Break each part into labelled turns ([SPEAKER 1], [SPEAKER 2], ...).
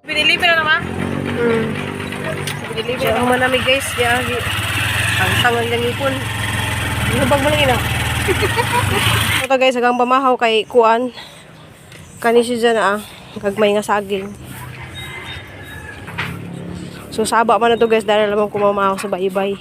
[SPEAKER 1] Pinili pero naman. Pinili pero naman namin guys. Diya, ang tangan ng ipon. Hinubag mo lang ina. Ito guys, agang pamahaw kay Kuan. Kani siya dyan Gagmay nga saging. So saba man na to guys. Dahil lamang kumamahaw sa baybay.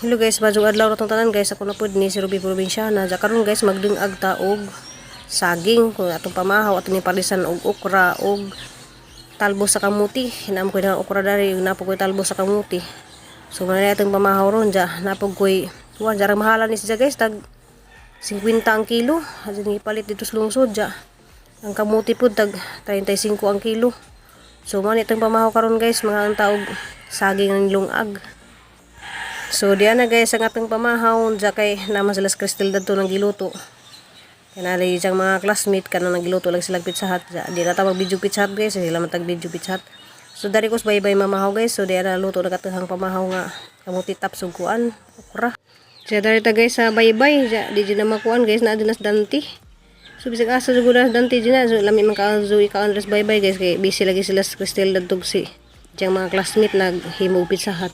[SPEAKER 1] Hello guys, badjong adlaw ratong tanan guys. Ako na pud ni si Ruby Probinsyana. Ja karon guys magdungag ta og saging kung atong pamahaw atong palisan og okra og talbos sa kamuti. Hinam ko na okra dari ug napo ko talbos sa kamuti. So man atong pamahaw ron ja napo ko tuwa jarang mahalan ni siya guys tag 50 ang kilo. Adin ipalit dito sa lungsod ja. Ang kamuti pud tag 35 ang kilo. So man itong pamahaw karon guys mga taog saging ng lungag. So diyan na guys ang atong pamahaw ja kay naman sila sa Cristel dadto nang giluto. Kanali siyang mga classmate kana nang giluto lang sila pizza hut. Ja, di na ta mag video pizza hut guys, sila man tag video pizza hut. So dari ko bye-bye mamahaw guys. So diyan na luto na katahang pamahaw nga kamuti tap suguan okra. Ja dari ta guys sa bye-bye ja di na makuan guys na dinas danti. So bisag asa jud na danti dina so lami man ka zo ikaon res bye-bye guys kay busy lagi sila sa Cristel dadto si diyang mga classmate naghimo pizza hut.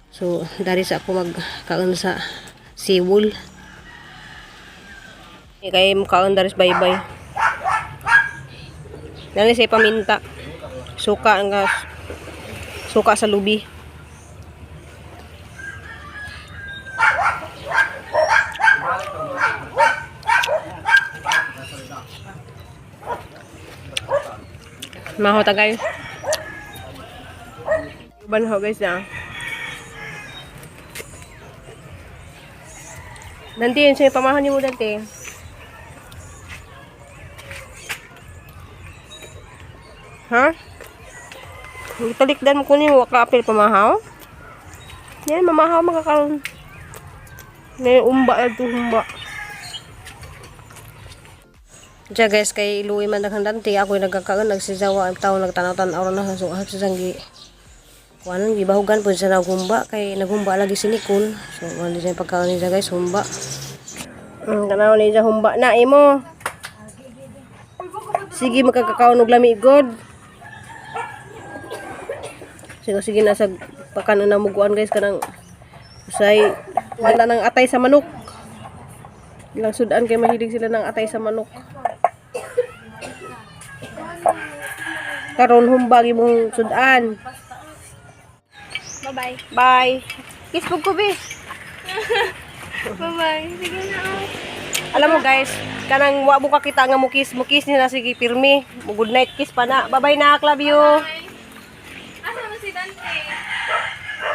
[SPEAKER 1] So, dari sa ako magkaon sa Seawall. Kaya makaon dari sa bye-bye. Nani sa paminta. Suka sa lubi. Maho ta guys. Iban ho guys na. Nanti yun siya pamahan niyo mo dati. Ha? Talikdan mo kunin mo ka-apil pamahaw. Yan, mamahaw makakaroon. May umba ito umba. Diya guys, kay iluwi man daghang dante. Ako'y nagkakaon, nagsisawa. Ang taon nagtanaw-tanaw na. So, ahap siya sanggi. Kuanan, gibahugan po siya naghumba. Kay naghumba lagi si Nicole. So, hindi siya pagkaon niya guys, humba. Kanaw niya humba na imo. Sige, makakakaon og lami god. Sige na sa pakanon na muguan guys kanang usay banda ng atay sa manok. Ilang sudan kay mahilig sila ng atay sa manok. Karon humbag imong sudan.
[SPEAKER 2] Bye-bye.
[SPEAKER 1] Bye. Kiss po ko be.
[SPEAKER 2] Bye-bye. Sige na.
[SPEAKER 1] Alam mo guys, kanang wa mo kakita nga mukis ni na sige pirmi. Good night kiss pa na. Bye-bye na, love you.
[SPEAKER 2] Asa mo si Dante?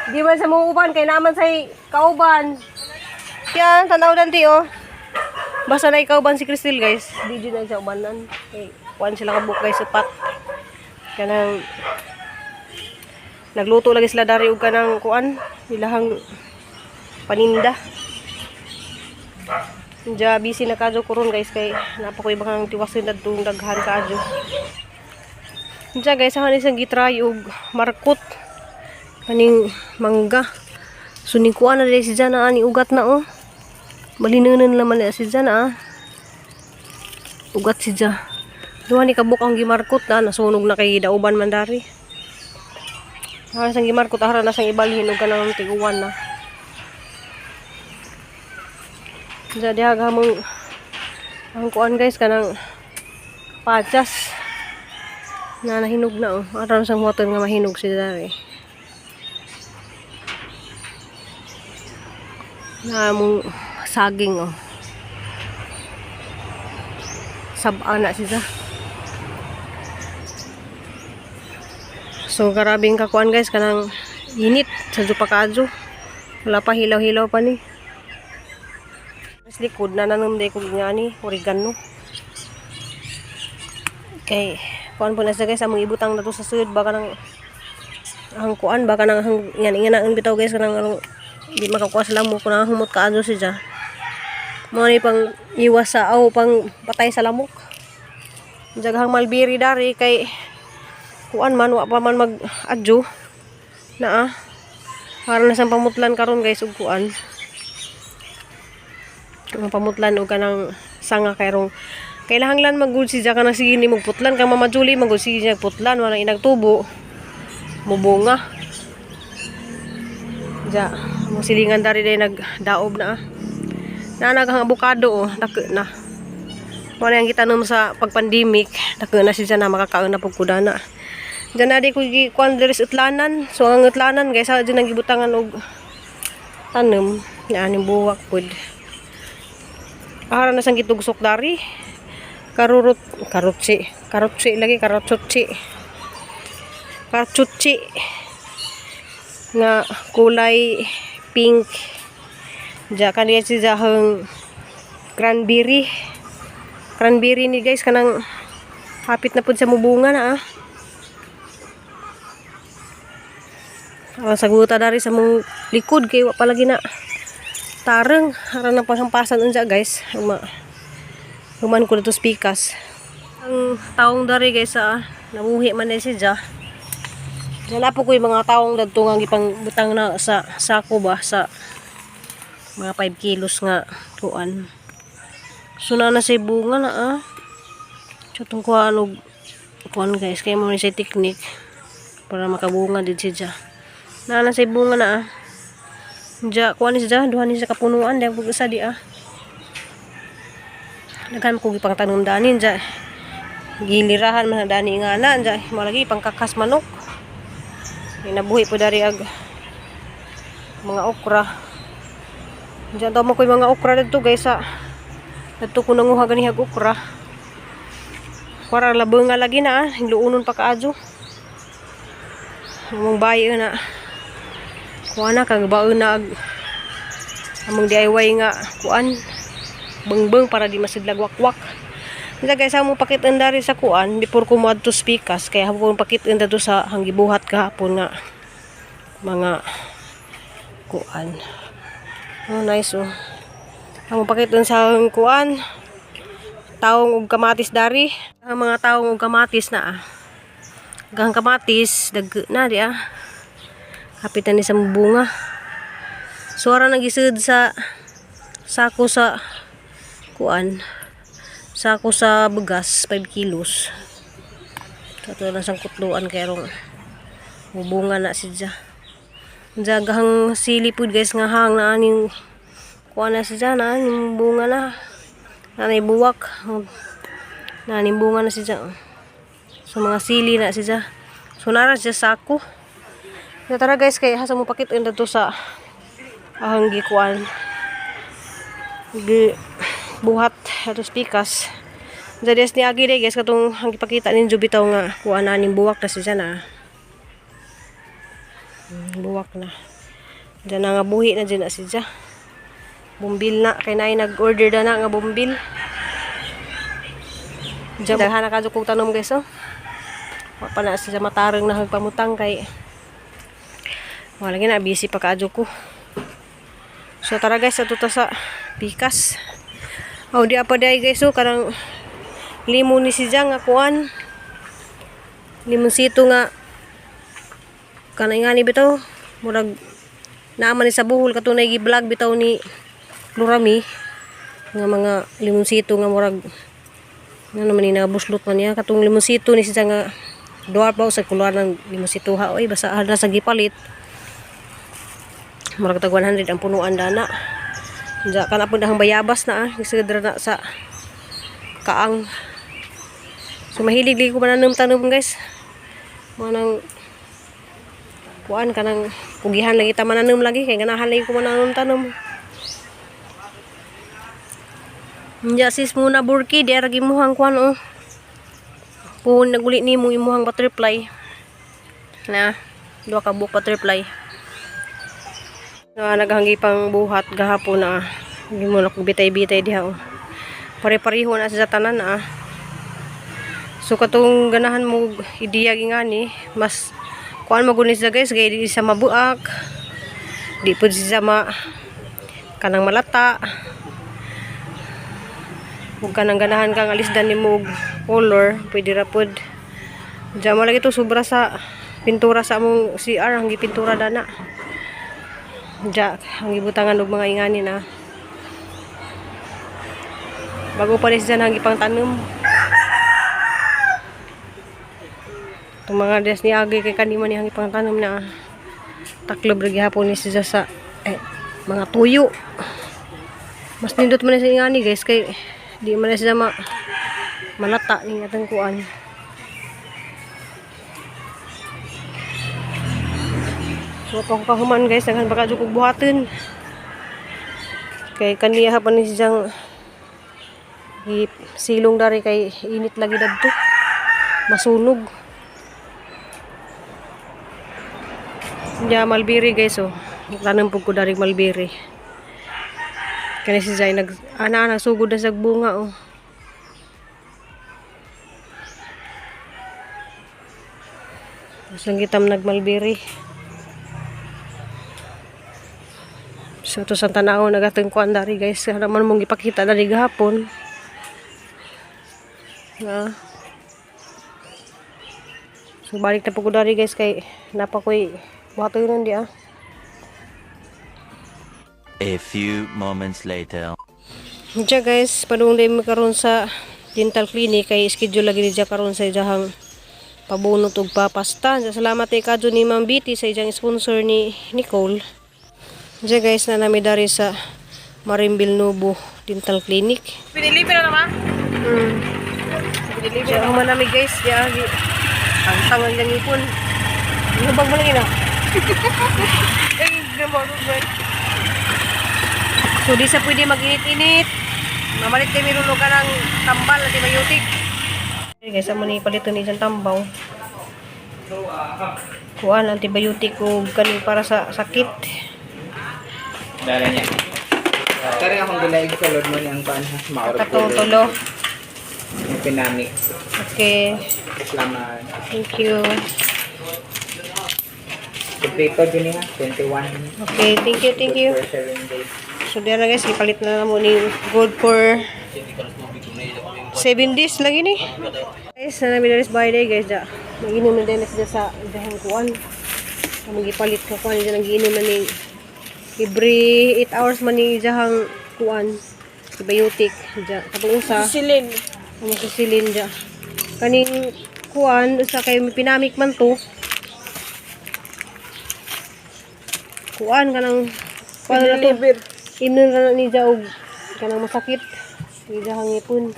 [SPEAKER 1] Di man sa mga uban kay naman sa kauban. Yan, tanaw Dante oh. Basta na ikauban si Cristel guys. Di dyan na sa ubanan. Okay, kuhan sila kabuk guys upat. Kanang nagluto lagi sila dari og kanang kuan ilahang paninda. Diya busy na kadyo ko ron guys kay napakoy bang tiwasin na itong daghan kadyo. Diya guys ako isang gitry og markot kaning mangga. So ni kuan na si Jana ani ugat na oh. Malinanan naman na si Jana ugat si Jana. Duha ni kabuk ang gimarkot na nasunog na kay dauban man dari. Sang gimarkot ahara na sang ibalhin og kanang tiguan na. Jadi agak ang kuan guys kanang pachas na nahinog na oh. Aron sang motor nga mahinog si dari. Na mong saging oh. Sab-a na siya. So karabing kakuan guys kanang init sa jupakadyo. Wala pa hilaw-hilaw pa ni. Likod na nanumday ko nga ni oregano. Okay, kuan po na sa guys among ibutang na to sa sud baka nang ang kuan baka nang yan ang bitaw guys kanang di makakuha sila mo kun humot kaadyo siya. Mo ni pang iwas sa pang patay sa lamok. Jaghang malbiri dari kay kuan man wa pa man mag-adjo na para na sa pamutlan karon guys ug kuan. Ang pamutlan og kanang sanga kayrong kailangan magud siya kanang sige ni magputlan kang Mama Julie magud sige niya putlan wala inagtubo mubunga. Ja, mo silingan dari day nagdaob na. Nagang avocado oh, dako na. Wala yang kita nung sa pagpandemic, dako na siya na makakaon na pug kudana. Diyan na di ko kuan diri sa utlanan. So ang utlanan guys, sa diyan gibutangan og tanom na aning buwak pud. Ara na sang gitugsok dari. Karotsi nga kulay pink. Ja kaniya si jahang cranberry ni guys kanang hapit na pud sa mubunga na Ang saguta dari sa mong likod kay wa palagi na tareng ara na pasampasan unsa guys. Human ko dito spikas. Ang taong dari guys nabuhi man na siya. Wala po ko yung mga taong dadto nga gipang butang na sa sako ba sa mga 5 kilos nga kuan. Suna na sa bunga na Chatong kuan og kuan guys kay mo ni sa technique para makabunga din siya. Na sa bunga na Ja kuan ni siya duha ni sa kapunuan dai pug isa di Naghan ko gipang tanom danin ja. Gilirahan man dani nga na ja malagi pangkakas manok. Nabuhi po dari ag mga okra. Diyan daw mo ko yung mga okra dito guys Dito ko nanguha ganihag okra. Para labong nga lagi na hingluunon pa kaadyo. Among bayi na. Kuha na kagbaon na among DIY nga kuan. Bengbeng para di masidlag wakwak. Kaya guys, mo pakitin dari sa kuan before ko moadto spikas kaya hapon pakitin dito sa hanggibuhat kahapon nga mga kuan. Nice Amo pakitin sa kuan taong ug kamatis dari. Ang mga taong ug kamatis na gang kamatis dag na di kapitan ni sa bunga. Suara nagisud sa sako sa kuan. Sako sa begas 5 kilos. Kato lang sang kutluan kay rong mubunga na siya. Jagahang sili pud guys nga hang na aning kuan na siya na aning bunga na. Nanay buwak. Na aning bunga na siya. So mga sili na siya. So nara siya sako. So tara guys kay hasa mo pakit dito sa ahang gikuan. Buhat atos pikas. Jadi ni agi deh guys katong ang ipakita ninyo bitaw nga kuan na ning buwak na siya na. Buwak na. Diyan na nga buhi na dyan na siya. Bumbil na kay nay nag-order na nga bumbil. Diyan daghan na kadto kog tanom guys Wa pa na siya matareng na pamutang kay wala gina busy pa kadto ko. So tara guys ato ta sa pikas. Di apa day guys karang limon ni siya nga kuan. Limonsito nga kanay nga ni bitaw murag naaman ni sa buhol katunay gi-vlog bitaw ni Lurami nga mga limonsito nga murag ano man ni nabuslot man niya katong limonsito ni siya nga dwarf ba sa kulor ng limonsito oy basta ada sa gipalit murag tag 100 ang punuan dana. Diya ka na po dahang bayabas na isigdra na sa kaang. So mahilig ko mananom tanom guys. Manang kuan kanang pugihan lagi ta mananom lagi kay ganahan lagi ko mananom tanom. Diya sis muna burki di ara gimuhang kuan Kung naguli nimo imuhang butterfly. Na duha ka buok butterfly. Naghangi pang buhat gahapon na hindi mo na kong bitay-bitay diha pare-pareho na sa tanan so katong ganahan mo idiyag nga ni mas kuan magunis sa guys kaya di sa mabuak di po siya kanang malata kung kanang ganahan kang alisdan ni mo color pwede ra pod Diyan mo lagi ito sobra sa pintura sa among CR. Ang gipintura dana. Diyan, ang gibutangan og mga ingani na. Bago pa rin dyan ang ipang tanom. Itong mga des ni Agi kay kanima ni ang ipang tanom na taklob rin gihapon ni siya sa mga tuyo. Mas nindot man na sa ingani guys kay di man na siya malata ng atang kuan. So kung kahuman guys, daghan baka jud kog buhaton. Kay kaniya pa ni siyang silong dari kay init lagi dadto. Masunog. Ya malbiri guys oh. Tanam pug ko dari malbiri. Kani si Jay ana sugod na sa bunga oh. Sang gitam nagmalbiri. So to sa tanaw nagateng kuan dari guys, naman mong gipakita dari gahapon. So balik na po ko dari guys kay napakoy buhaton nun di ah.
[SPEAKER 3] A few moments later.
[SPEAKER 1] Diya guys, padung din karon sa dental clinic kay schedule lagi diya karon sa ijahang pabunot og papasta. Salamat kay kadto ni Ma'am Betty sa ijang sponsor ni Nicole. Diya guys na nami dari sa Marimbil Nubo Dental Clinic.
[SPEAKER 2] Pinilibre na naman?
[SPEAKER 1] Pinilibre ang manami guys, diya ang tangan lang ipon. Nubag mo lang ina.
[SPEAKER 2] Ay, gabagod ba?
[SPEAKER 1] So di sa pwede mag-init-init. Mamalit kayo mirulog ka ng tambal at antibiotic. Okay guys, amo ni paliton ni dyan tambaw. Kuan antibiotic o kanin para sa sakit.
[SPEAKER 4] Dala niya. Kari akong gilaig sa load mo niyang pan ha. Maurog
[SPEAKER 1] Katutulo.
[SPEAKER 4] yung pinamik.
[SPEAKER 1] Okay.
[SPEAKER 4] Salamat.
[SPEAKER 1] Thank you.
[SPEAKER 4] Kompleto din niya. 21.
[SPEAKER 1] Okay, thank you.
[SPEAKER 4] For 7 days.
[SPEAKER 1] So diyan na guys, ipalit na mo ni gold for 7 days lagi ni. Guys, na namin na by day guys. Mag-inom na din na sa dahang kuan. Kami gipalit ka kuan dyan. Nag-inom na ni every 8 hours man ni dahang kuan. Antibiotic. Kapag usa.
[SPEAKER 2] Silin.
[SPEAKER 1] Ang susilin dyan. Kaning kuan, sa kayo pinamik man to. Kuan ka ng kuan na to. Inon na ni Jaog kanang masakit ni Jahang ipon.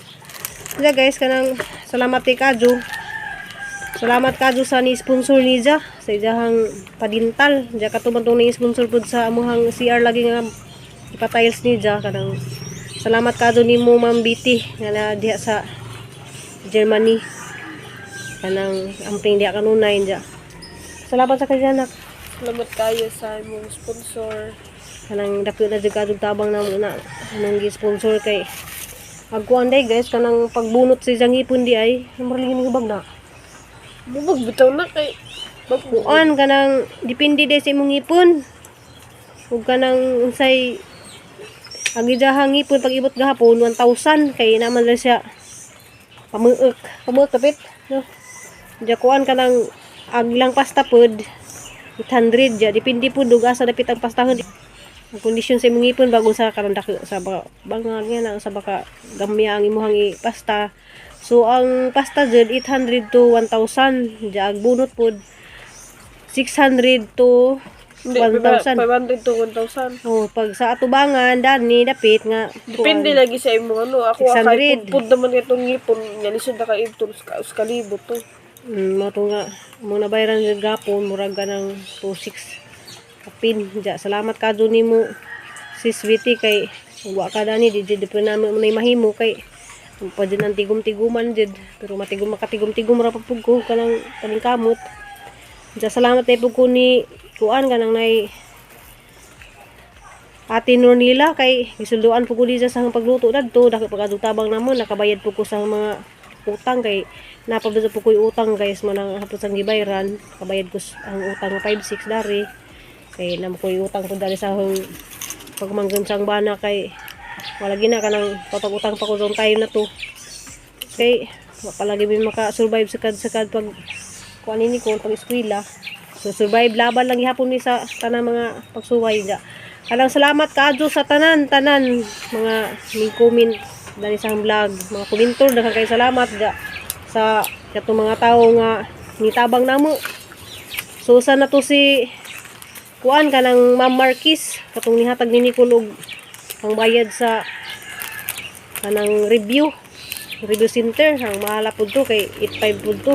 [SPEAKER 1] Kaya guys kanang salamat kay Kadjo. Salamat Kadjo sa ni sponsor ni Ja sa Jahang padintal. Ja katuman tong ni sponsor pud sa amuhang CR lagi nga ipatiles ni Ja kanang salamat Kadjo nimo Ma'am Betty nga na diha sa Germany. Kanang amping diha kanunay Ja. Salamat sa kanya.
[SPEAKER 2] Salamat kayo sa imong sponsor.
[SPEAKER 1] Kanang dapyo na juga tabang na muna anong gi-sponsor kay agkuan day guys kanang pagbunot sa isang ipon di ay marling ni bag na
[SPEAKER 2] Bubag bitaw na kay
[SPEAKER 1] kuan kanang depende day sa imong ipon ug kanang unsay ang gidahang ipon pag ibot gahapon 1,000 kay naman lang siya pamuek kapit no ja kuan kanang aglang pasta pod 800 ja depende pud ug asa dapit ang pastahon. Ang kondisyon sa imong ipon bago sa karon sa bangag nga sa baka gamya ang imong ipasta. So ang pasta jud 800 to 1,000 jag bunot pod 600 to 1,000.
[SPEAKER 2] 500 to 1,000.
[SPEAKER 1] Oh, pag sa atubangan dani dapit nga
[SPEAKER 2] Depende lagi sa imong ano. Ako
[SPEAKER 1] 600.
[SPEAKER 2] akay pud naman itong ngipon. Nga ka ibton sa kalibot to.
[SPEAKER 1] mo to nga mo nabayaran jud gapon murag ka ng 26 kapin ja salamat Kadjo nimo sis Viti kay wa ka dani di pa namin mo mahimo kay pa din ang tigum-tiguman jud pero makatigum-tigum ra pud ko kanang kamot ja salamat ay pud ko ni kuan kanang nay Ate Nurnila kay gisulduan pud ko di sa pagluto dadto dako pagkadutabang namon nakabayad pud ko sa mga utang kay napabudot po ko yung utang guys manang hapos ang gibayran kabayad ko ang utang nga 5-6 dari kay namo ko yung utang ko dari sa pagmanggon sang bana kay wala gina ka ng patag-utang pa ko sa time na to kay palagi may maka-survive sa kad pag kuan ni ko pag eskwela. So survive laban lang gihapon ni sa tanang mga pagsuway ja. Kanang salamat kaadto sa tanan mga ning comment dali sa vlog, mga komentor daghang kay salamat ja sa katong mga tawo nga nitabang namo. So sana to si kuan kanang Ma'am Marquis katong nihatag ni Nicole og ang bayad sa kanang review center ang mahala pud to kay 85 pud to.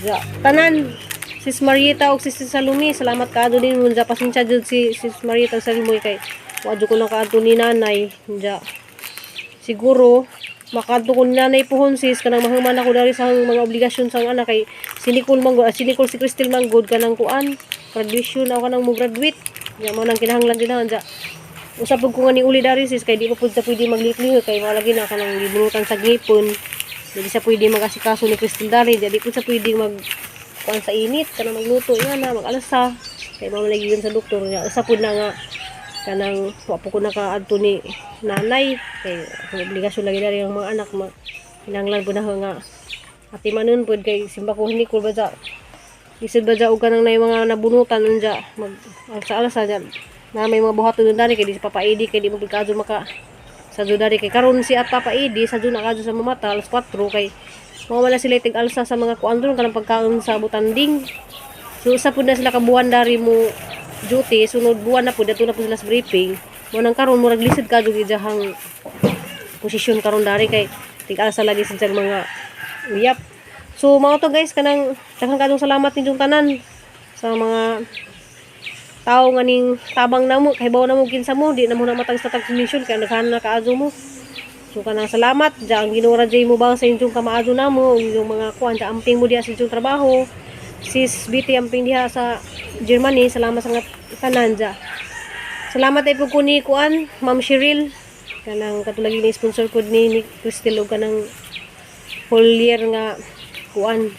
[SPEAKER 1] Ja, tanan Sis Marieta og Sis Salome, salamat kaadto din mo ja pasensya jud si Sis Marieta sa Salome kay wadyo ko na kaadto ni nanay. Ja. Siguro makadto ko ni nanay pohon sis kanang mahuman ako dari sa mga obligasyon sang anak kay si Nicole si Cristel manggod kanang kuan graduation ako kanang mo graduate. Ya mo nang kinahanglan din ja. Usab ko nga ni uli dari sis kay di pa pud ta pwede maglikling kay malagi na kanang gibunutan sa ngipon. Di sa pwede magasikaso ni Cristel dari, di pud sa pwede mag kuan sa init kanang magluto yan na mag-alasa kay mamalagi yun sa doktor niya usa pud na nga kanang wa po ko nakaadto ni nanay kay obligasyon lagi dari ang mga anak kinahanglan pud na nga ati manon pud kay simba ko hindi ko ba ja isod ba ja og kanang nay mga nabunutan unja mag alasa dyan na may mga buhaton doon dari kay di sa papaidi kay di mo pagkadto maka sa dari kay karon si at papaidi sa dun nakadto sa mamata alas 4 kay wala sila tig alsa sa mga kuan doon kanang pagkaon sa butanding. So usa pud na sila kabuan dari mo duty sunod buwan na pud dato na pud sila sa briefing. Mo nang karon murag lisod ka jud ijahang posisyon karon dari kay tig alsa lagi sa mga uyap. So mao to guys kanang daghang kadong salamat ninyong tanan sa mga tao nga ning tabang namo kay bawo namo kinsa mo di na mo na matag sa tag-mission kay naghan na kaazo mo. So kanang salamat ja ang ginura jay mo bang sa inyong kamaadto namo inyong mga kuan ja amping mo diha sa inyong trabaho. Sis BT amping diha sa Germany, salamat sa nga tanan ja. Salamat ay pud ko ni kuan Ma'am Cheryl kanang katulagi ni sponsor pud ni Cristel og kanang whole year nga kuan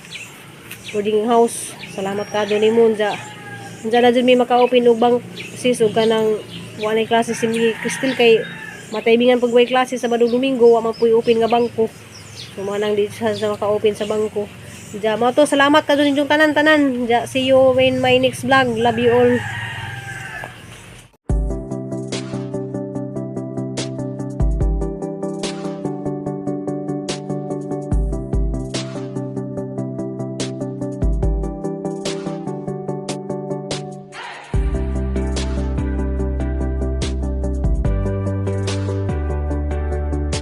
[SPEAKER 1] boarding house. Salamat kado ni mo ja. Unsa na jud mi maka-open og bank sis og kanang wa na klase si Cristel kay mataybingan pag way klase sa Sabado Domingo wa man puy open nga bangko. So manang di sa maka-open sa bangko. Ja mo to salamat kadto ninyong tanan-tanan. Ja see you in my next vlog. Love you all.